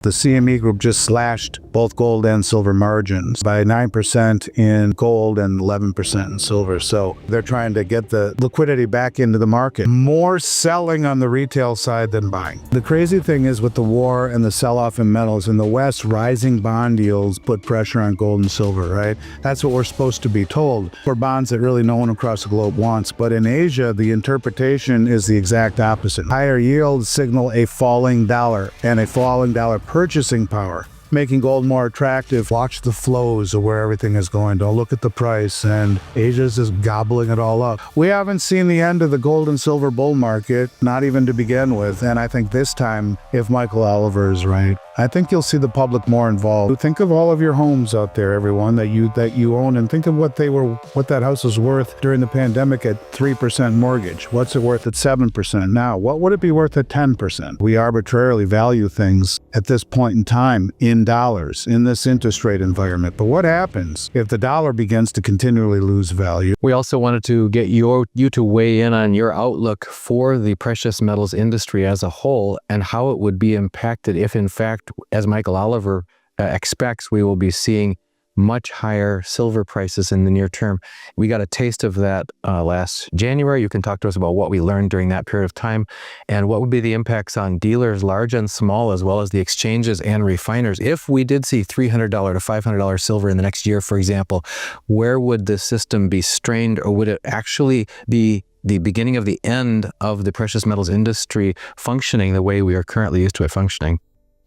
The CME group just slashed both gold and silver margins by 9% in gold and 11% in silver. So they're trying to get the liquidity back into the market. More selling on the retail side than buying. The crazy thing is with the war and the sell-off in metals in the West, rising bond yields put pressure on gold and silver, right? That's what we're supposed to be told for bonds that really no one across the globe wants. But in Asia, the interpretation is the exact opposite. Higher yields signal a falling dollar, and a falling dollar purchasing power, making gold more attractive. Watch the flows of where everything is going. Don't look at the price, and Asia's just gobbling it all up. We haven't seen the end of the gold and silver bull market, not even to begin with, and I think this time, if Michael Oliver is right, I think you'll see the public more involved. Think of all of your homes out there, everyone, that you own, and think of what that house was worth during the pandemic at 3% mortgage. What's it worth at 7% now? What would it be worth at 10%? We arbitrarily value things at this point in time in dollars in this interest rate environment. But what happens if the dollar begins to continually lose value? We also wanted to get you to weigh in on your outlook for the precious metals industry as a whole and how it would be impacted if, in fact, as Michael Oliver expects, we will be seeing much higher silver prices in the near term. We got a taste of that last January. You can talk to us about what we learned during that period of time and what would be the impacts on dealers, large and small, as well as the exchanges and refiners. If we did see $300 to $500 silver in the next year, for example, where would the system be strained, or would it actually be the beginning of the end of the precious metals industry functioning the way we are currently used to it functioning?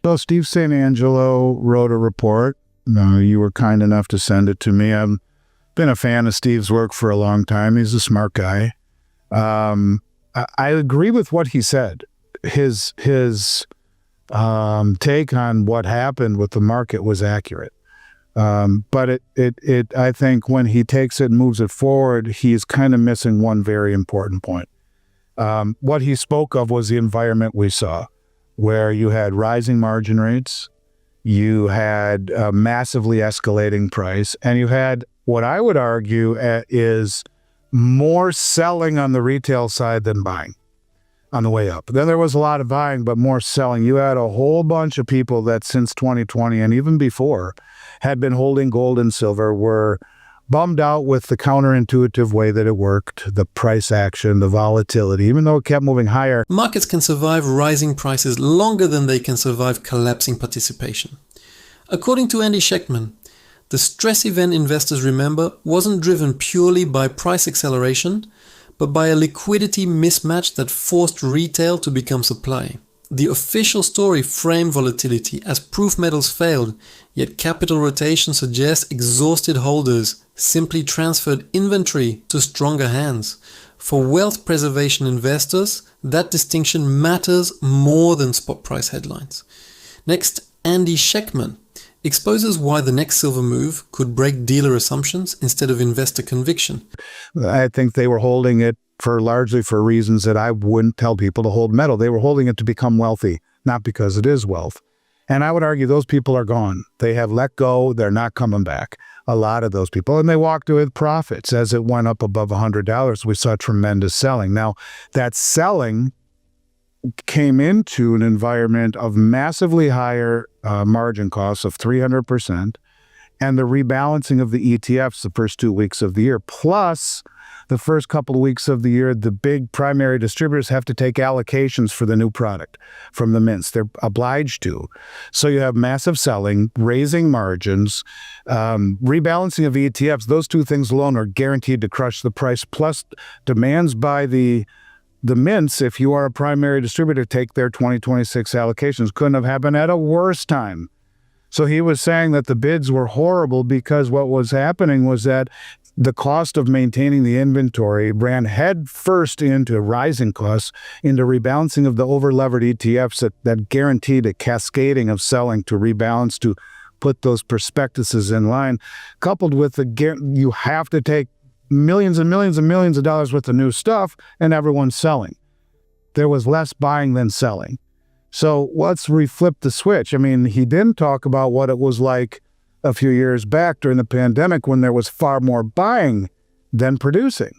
So Steve St. Angelo wrote a report. You were kind enough to send it to me. I've been a fan of Steve's work for a long time. He's a smart guy. I agree with what he said. His take on what happened with the market was accurate. But I think when he takes it and moves it forward, he's kind of missing one very important point. What he spoke of was the environment we saw, where you had rising margin rates, you had a massively escalating price, and you had what I would argue is more selling on the retail side than buying on the way up. Then there was a lot of buying, but more selling. You had a whole bunch of people that since 2020 and even before had been holding gold and silver, were bummed out with the counterintuitive way that it worked, the price action, the volatility, even though it kept moving higher. Markets can survive rising prices longer than they can survive collapsing participation. According to Andy Schectman, the stress event investors remember wasn't driven purely by price acceleration, but by a liquidity mismatch that forced retail to become supply. The official story framed volatility as proof metals failed, yet capital rotation suggests exhausted holders simply transferred inventory to stronger hands. For wealth preservation investors, that distinction matters more than spot price headlines. Next, Andy Schectman exposes why the next silver move could break dealer assumptions instead of investor conviction. I think they were holding it largely for reasons that I wouldn't tell people to hold metal. They were holding it to become wealthy, not because it is wealth. And I would argue those people are gone. They have let go. They're not coming back. A lot of those people. And they walked away with profits. As it went up above $100, we saw tremendous selling. Now, that selling came into an environment of massively higher margin costs of 300%, and the rebalancing of the ETFs the first 2 weeks of the year, plus the first couple of weeks of the year, the big primary distributors have to take allocations for the new product from the mints. They're obliged to. So you have massive selling, raising margins, rebalancing of ETFs. Those two things alone are guaranteed to crush the price, plus demands by the mints, if you are a primary distributor, take their 2026 allocations. Couldn't have happened at a worse time. So he was saying that the bids were horrible because what was happening was that the cost of maintaining the inventory ran head first into rising costs, into rebalancing of the over-levered ETFs that guaranteed a cascading of selling to rebalance, to put those prospectuses in line, coupled with you have to take millions and millions and millions of dollars worth of new stuff, and everyone's selling. There was less buying than selling. So let's reflip the switch. I mean, he didn't talk about what it was like a few years back during the pandemic when there was far more buying than producing.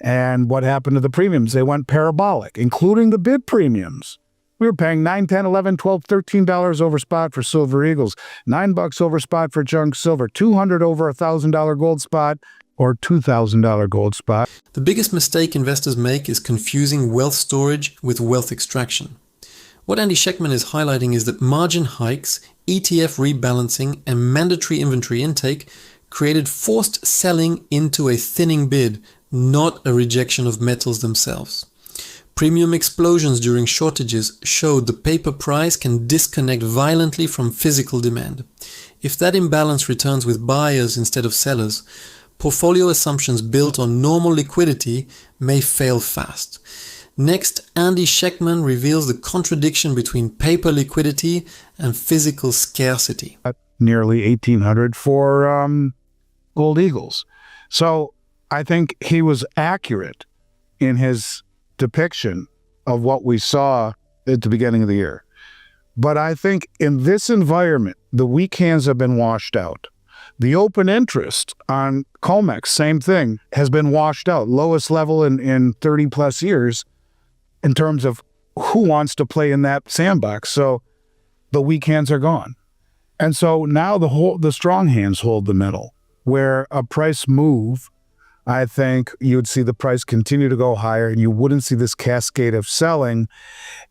And what happened to the premiums? They went parabolic, including the bid premiums. We were paying $9, $10, $11, $12, $13 over spot for silver eagles, $9 over spot for junk silver, $200 over $1,000 gold spot, or $2,000 gold spot. The biggest mistake investors make is confusing wealth storage with wealth extraction. What Andy Schectman is highlighting is that margin hikes, ETF rebalancing, and mandatory inventory intake created forced selling into a thinning bid, not a rejection of metals themselves. Premium explosions during shortages showed the paper price can disconnect violently from physical demand. If that imbalance returns with buyers instead of sellers, portfolio assumptions built on normal liquidity may fail fast. Next, Andy Schectman reveals the contradiction between paper liquidity and physical scarcity. Nearly 1,800 for gold eagles. So I think he was accurate in his depiction of what we saw at the beginning of the year. But I think in this environment, the weak hands have been washed out. The open interest on COMEX, same thing, has been washed out. Lowest level in 30 plus years in terms of who wants to play in that sandbox. So the weak hands are gone. And so now the strong hands hold the middle, where a price move, I think you would see the price continue to go higher and you wouldn't see this cascade of selling.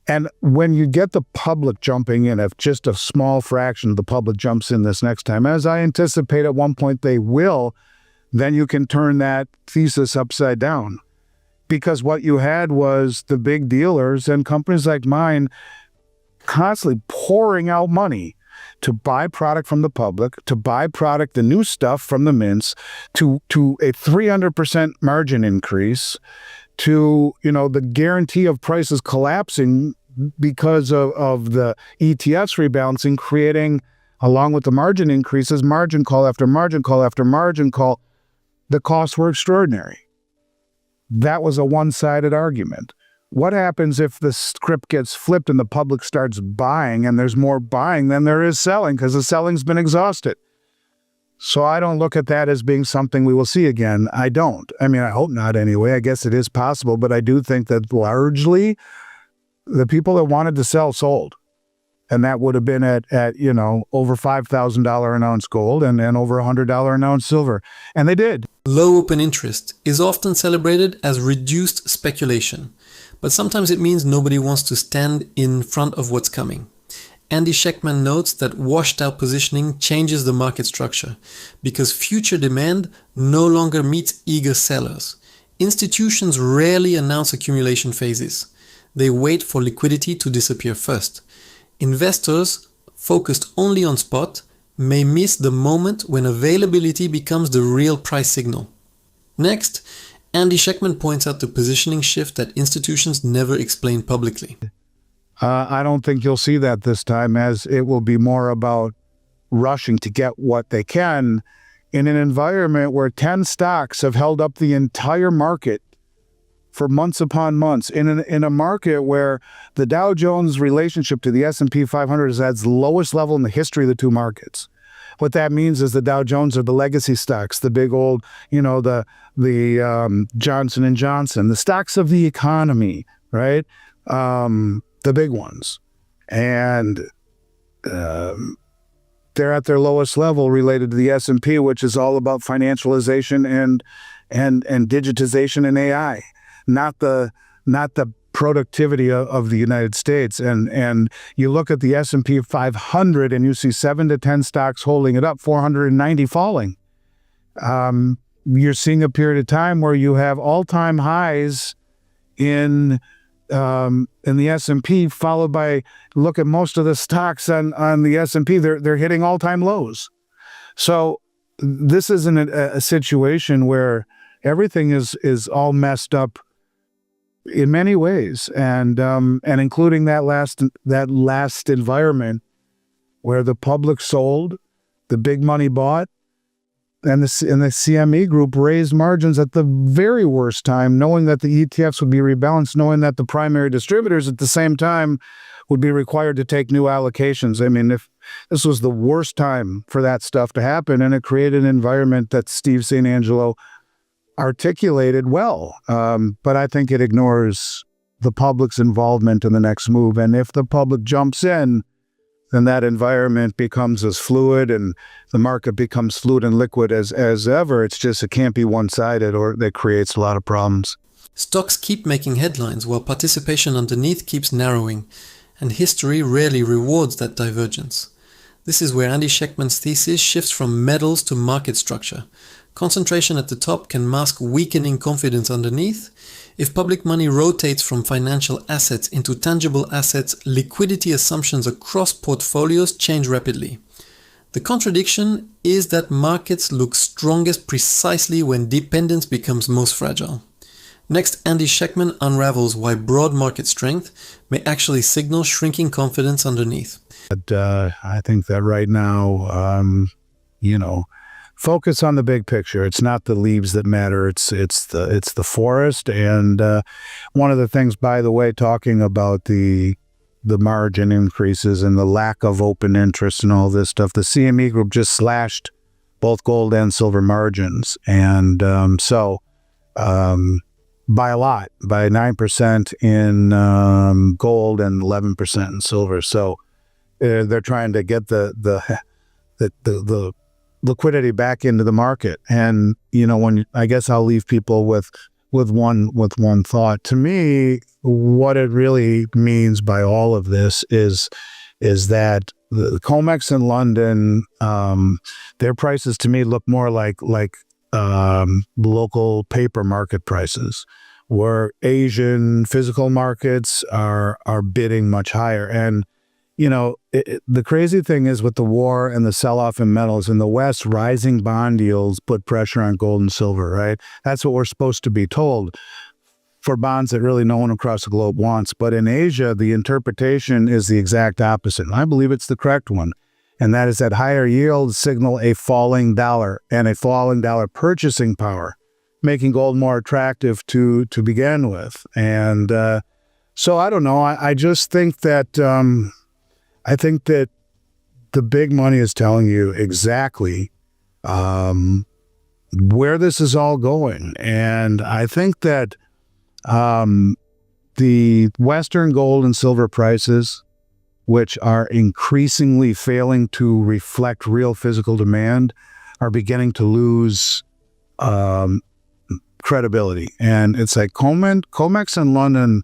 And when you get the public jumping in, if just a small fraction of the public jumps in this next time, as I anticipate at one point they will, then you can turn that thesis upside down. Because what you had was the big dealers and companies like mine constantly pouring out money to buy product from the public, to buy product, the new stuff from the mints, to a 300% margin increase, to, the guarantee of prices collapsing because of the ETFs rebalancing, creating, along with the margin increases, margin call after margin call after margin call. The costs were extraordinary. That was a one-sided argument. What happens if the script gets flipped and the public starts buying and there's more buying than there is selling because the selling's been exhausted? So I don't look at that as being something we will see again. I don't. I mean, I hope not anyway. I guess it is possible, but I do think that largely the people that wanted to sell sold. And that would have been at over $5,000 an ounce gold and over $100 an ounce silver. And they did. Low open interest is often celebrated as reduced speculation, but sometimes it means nobody wants to stand in front of what's coming. Andy Schectman notes that washed out positioning changes the market structure because future demand no longer meets eager sellers. Institutions rarely announce accumulation phases. They wait for liquidity to disappear first. Investors, focused only on spot, may miss the moment when availability becomes the real price signal. Next, Andy Schectman points out the positioning shift that institutions never explain publicly. I don't think you'll see that this time, as it will be more about rushing to get what they can in an environment where 10 stocks have held up the entire market for months upon months, in a market where the Dow Jones relationship to the S&P 500 is at its lowest level in the history of the two markets. What that means is the Dow Jones are the legacy stocks, the big old, the Johnson & Johnson, the stocks of the economy, right? The big ones. And they're at their lowest level related to the S&P, which is all about financialization and digitization and AI. Not the productivity of the United States. And you look at the S&P 500 and you see 7 to 10 stocks holding it up, 490 falling. You're seeing a period of time where you have all-time highs in the S&P, followed by, look at most of the stocks on the S&P, they're hitting all-time lows. So this isn't a situation where everything is all messed up in many ways, and including that last environment where the public sold, the big money bought, and the CME group raised margins at the very worst time, knowing that the ETFs would be rebalanced, knowing that the primary distributors at the same time would be required to take new allocations. I mean, if this was the worst time for that stuff to happen, and it created an environment that Steve St. Angelo articulated well, but I think it ignores the public's involvement in the next move. And if the public jumps in, then that environment becomes as fluid and the market becomes fluid and liquid as ever. It's just, it can't be one-sided, or that creates a lot of problems. Stocks keep making headlines while participation underneath keeps narrowing, and history rarely rewards that divergence. This is where Andy Schectman's thesis shifts from metals to market structure. Concentration at the top can mask weakening confidence underneath. If public money rotates from financial assets into tangible assets, liquidity assumptions across portfolios change rapidly. The contradiction is that markets look strongest precisely when dependence becomes most fragile. Next, Andy Schectman unravels why broad market strength may actually signal shrinking confidence underneath. But I think that right now, focus on the big picture. It's not the leaves that matter. It's the forest. And one of the things, by the way, talking about the margin increases and the lack of open interest and all this stuff, the CME Group just slashed both gold and silver margins, and by a lot, by 9% in gold and 11% in silver. So they're trying to get the liquidity back into the market. And I guess I'll leave people with one thought. To me, what it really means by all of this is that the COMEX in London, their prices to me look more like local paper market prices, where Asian physical markets are bidding much higher. And the crazy thing is, with the war and the sell-off in metals in the West, rising bond yields put pressure on gold and silver, right? That's what we're supposed to be told for bonds that really no one across the globe wants. But in Asia, the interpretation is the exact opposite. And I believe it's the correct one. And that is that higher yields signal a falling dollar and a falling dollar purchasing power, making gold more attractive to begin with. And so I don't know. I just think that the big money is telling you exactly where this is all going. And I think that the Western gold and silver prices, which are increasingly failing to reflect real physical demand, are beginning to lose credibility. And it's like COMEX in London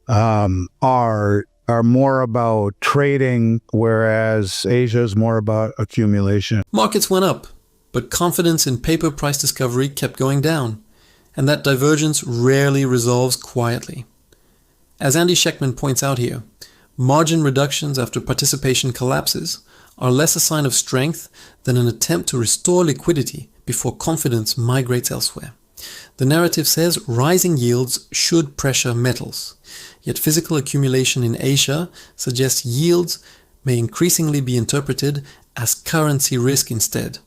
are more about trading, whereas Asia is more about accumulation. Markets went up, but confidence in paper price discovery kept going down, and that divergence rarely resolves quietly. As Andy Schectman points out here, margin reductions after participation collapses are less a sign of strength than an attempt to restore liquidity before confidence migrates elsewhere. The narrative says rising yields should pressure metals, yet physical accumulation in Asia suggests yields may increasingly be interpreted as currency risk instead.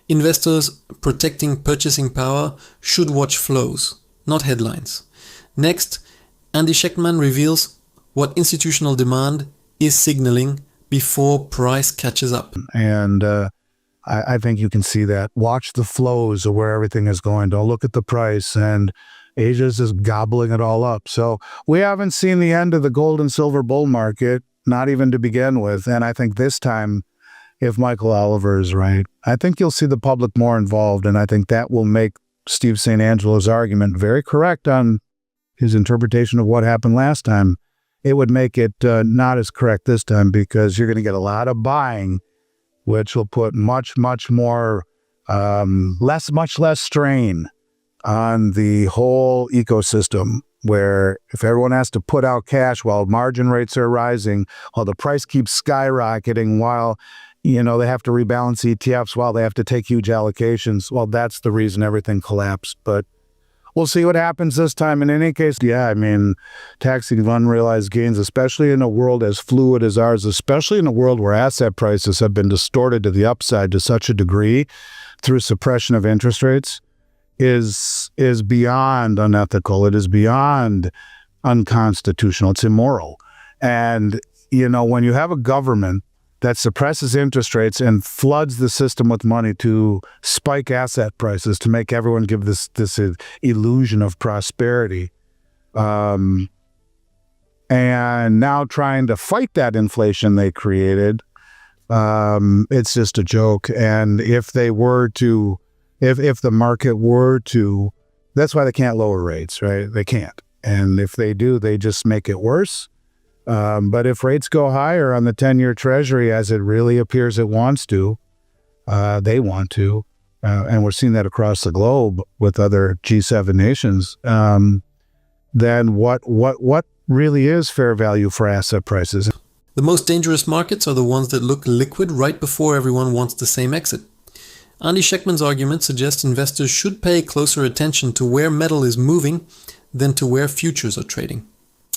Investors protecting purchasing power should watch flows, not headlines. Next, Andy Schectman reveals what institutional demand is signaling before price catches up. And I think you can see that. Watch the flows of where everything is going. Don't look at the price. And Asia's just gobbling it all up. So we haven't seen the end of the gold and silver bull market, not even to begin with. And I think this time, if Michael Oliver is right, I think you'll see the public more involved. And I think that will make Steve St. Angelo's argument very correct on his interpretation of what happened last time. It would make it not as correct this time, because you're going to get a lot of buying, which will put much more, much less strain on the whole ecosystem, where if everyone has to put out cash while margin rates are rising, while the price keeps skyrocketing, while they have to rebalance ETFs, while they have to take huge allocations, well, that's the reason everything collapsed. But we'll see what happens this time. In any case, taxing of unrealized gains, especially in a world as fluid as ours, especially in a world where asset prices have been distorted to the upside to such a degree through suppression of interest rates, is beyond unethical. It is beyond unconstitutional. It's immoral. And, when you have a government that suppresses interest rates and floods the system with money to spike asset prices, to make everyone give this illusion of prosperity, And now trying to fight that inflation they created, it's just a joke. And if they were to, if the market were to, that's why they can't lower rates, right? They can't. And if they do, they just make it worse. But if rates go higher on the 10-year Treasury, as it really appears it wants to, they want to, and we're seeing that across the globe with other G7 nations, then what really is fair value for asset prices? The most dangerous markets are the ones that look liquid right before everyone wants the same exit. Andy Schectman's argument suggests investors should pay closer attention to where metal is moving than to where futures are trading.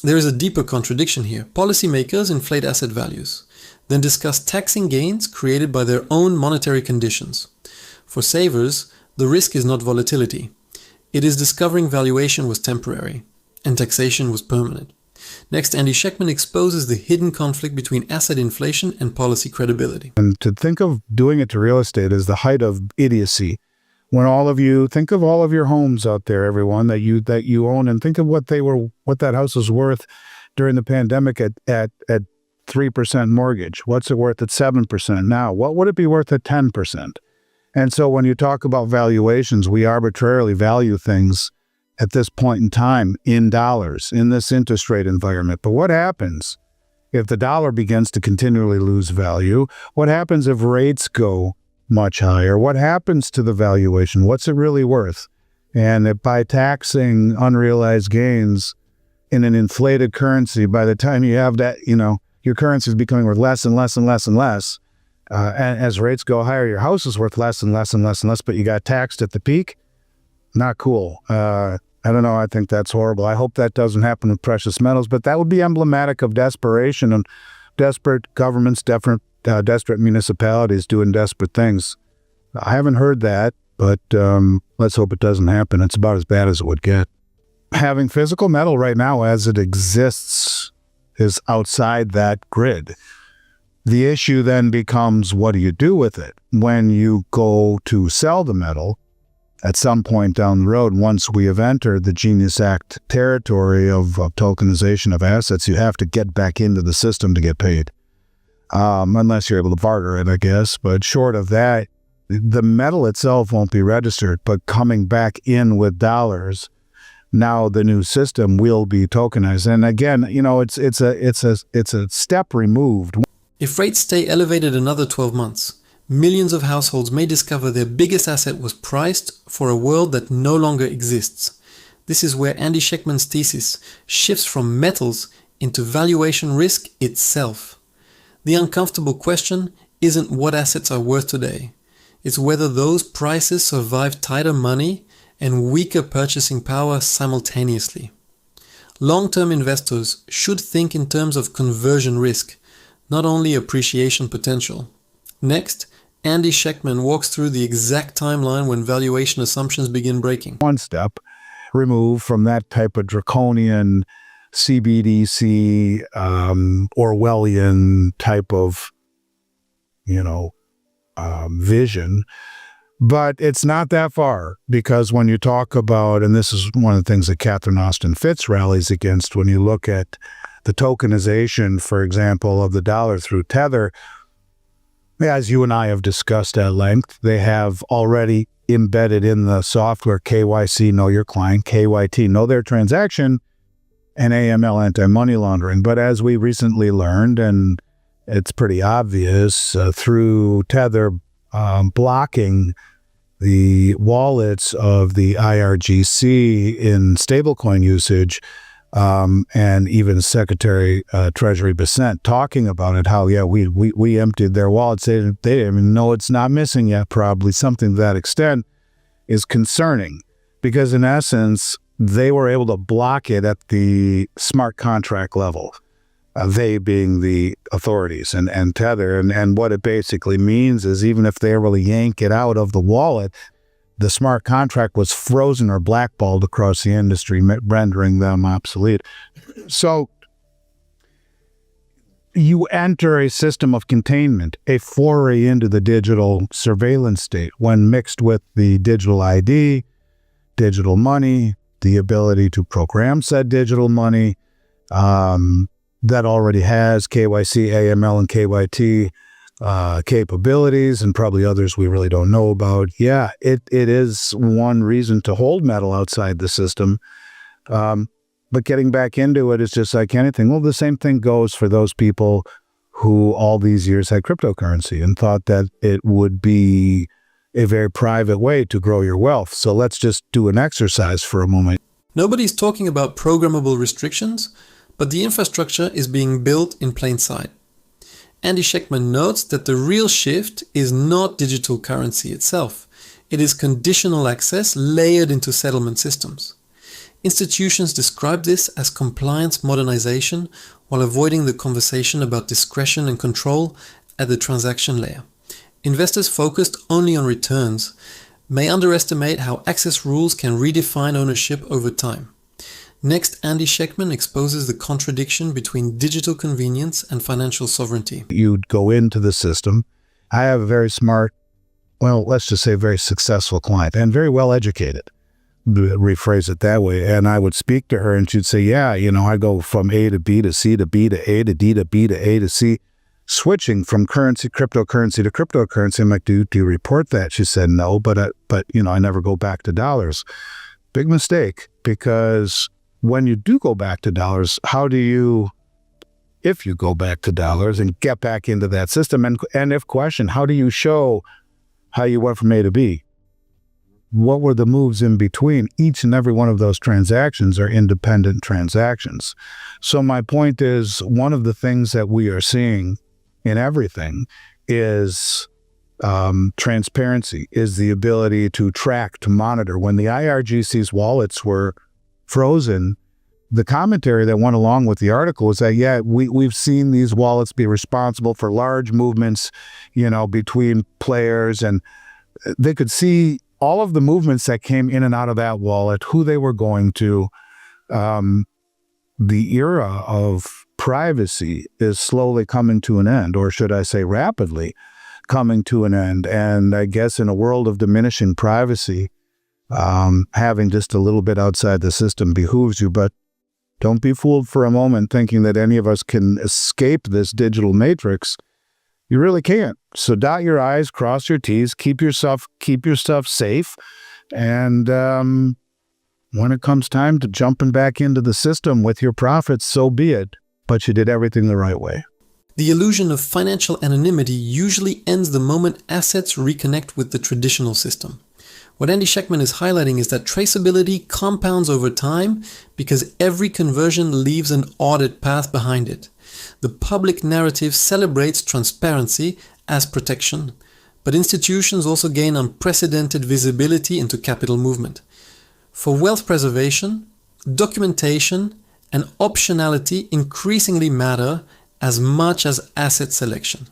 There is a deeper contradiction here. Policymakers inflate asset values, then discuss taxing gains created by their own monetary conditions. For savers, the risk is not volatility. It is discovering valuation was temporary and taxation was permanent. Next, Andy Schectman exposes the hidden conflict between asset inflation and policy credibility. And to think of doing it to real estate is the height of idiocy. When all of you think of all of your homes out there, everyone that you own, and think of what that house was worth during the pandemic at 3% mortgage. What's it worth at 7% now? What would it be worth at 10%? And so when you talk about valuations, we arbitrarily value things at this point in time in dollars in this interest rate environment. But what happens if the dollar begins to continually lose value? What happens if rates go much higher? What happens to the valuation? What's it really worth? And if by taxing unrealized gains in an inflated currency, by the time you have that, your currency is becoming worth less and less and less and less. And as rates go higher, your house is worth less and less and less and less, but you got taxed at the peak. Not cool. I don't know. I think that's horrible. I hope that doesn't happen with precious metals, but that would be emblematic of desperation and desperate governments, desperate municipalities doing desperate things. I haven't heard that, but let's hope it doesn't happen. It's about as bad as it would get. Having physical metal right now as it exists is outside that grid. The issue then becomes, what do you do with it? When you go to sell the metal, at some point down the road, once we have entered the Genius Act territory of tokenization of assets, you have to get back into the system to get paid. Unless you're able to barter it, I guess. But short of that, the metal itself won't be registered, but coming back in with dollars, now the new system will be tokenized. And again, it's a step removed. If rates stay elevated another 12 months, millions of households may discover their biggest asset was priced for a world that no longer exists. This is where Andy Schectman's thesis shifts from metals into valuation risk itself. The uncomfortable question isn't what assets are worth today. It's whether those prices survive tighter money and weaker purchasing power simultaneously. Long-term investors should think in terms of conversion risk, not only appreciation potential. Next, Andy Schectman walks through the exact timeline when valuation assumptions begin breaking. One step removed from that type of draconian CBDC, Orwellian type of, vision. But it's not that far, because when you talk about, and this is one of the things that Catherine Austin Fitts rallies against, when you look at the tokenization, for example, of the dollar through Tether, as you and I have discussed at length, they have already embedded in the software KYC, know your client, KYT, know their transaction, and AML, anti-money laundering. But as we recently learned, and it's pretty obvious, through Tether blocking the wallets of the IRGC in stablecoin usage, and even Secretary Treasury Bessent talking about it, how, we emptied their wallets. They didn't even know it's not missing yet, probably. Something to that extent is concerning, because in essence, they were able to block it at the smart contract level, they being the authorities and Tether. And what it basically means is, even if they really yank it out of the wallet, the smart contract was frozen or blackballed across the industry, rendering them obsolete. So you enter a system of containment, a foray into the digital surveillance state, when mixed with the digital ID, digital money, the ability to program said digital money, that already has KYC, AML, and KYT capabilities, and probably others we really don't know about. Yeah, it is one reason to hold metal outside the system. But getting back into it is just like anything. Well, the same thing goes for those people who all these years had cryptocurrency and thought that it would be a very private way to grow your wealth. So let's just do an exercise for a moment. Nobody's talking about programmable restrictions, but the infrastructure is being built in plain sight. Andy Schectman notes that the real shift is not digital currency itself. It is conditional access layered into settlement systems. Institutions describe this as compliance modernization while avoiding the conversation about discretion and control at the transaction layer. Investors focused only on returns may underestimate how access rules can redefine ownership over time. Next, Andy Schectman exposes the contradiction between digital convenience and financial sovereignty. You'd go into the system. I have a very smart, well, let's just say very successful client and very well educated. Rephrase it that way. And I would speak to her and she'd say, yeah, I go from A to B to C to B to A to D to B to A to C, switching from cryptocurrency to cryptocurrency. I'm like, do you report that? She said, no, but I never go back to dollars. Big mistake, because when you do go back to dollars, if you go back to dollars and get back into that system, and if questioned, how do you show how you went from A to B? What were the moves in between? Each and every one of those transactions are independent transactions. So my point is, one of the things that we are seeing in everything is transparency, is the ability to track, to monitor. When the IRGC's wallets were frozen, the commentary that went along with the article was that, yeah, we've seen these wallets be responsible for large movements, between players, and they could see all of the movements that came in and out of that wallet, who they were going to. The era of privacy is slowly coming to an end, or should I say rapidly coming to an end. And I guess in a world of diminishing privacy, having just a little bit outside the system behooves you. But don't be fooled for a moment thinking that any of us can escape this digital matrix. You really can't. So dot your I's, cross your T's, keep your stuff safe. And when it comes time to jumping back into the system with your profits, so be it. But you did everything the right way. The illusion of financial anonymity usually ends the moment assets reconnect with the traditional system. What Andy Schectman is highlighting is that traceability compounds over time because every conversion leaves an audit path behind it. The public narrative celebrates transparency as protection, but institutions also gain unprecedented visibility into capital movement. For wealth preservation, documentation and optionality increasingly matter as much as asset selection.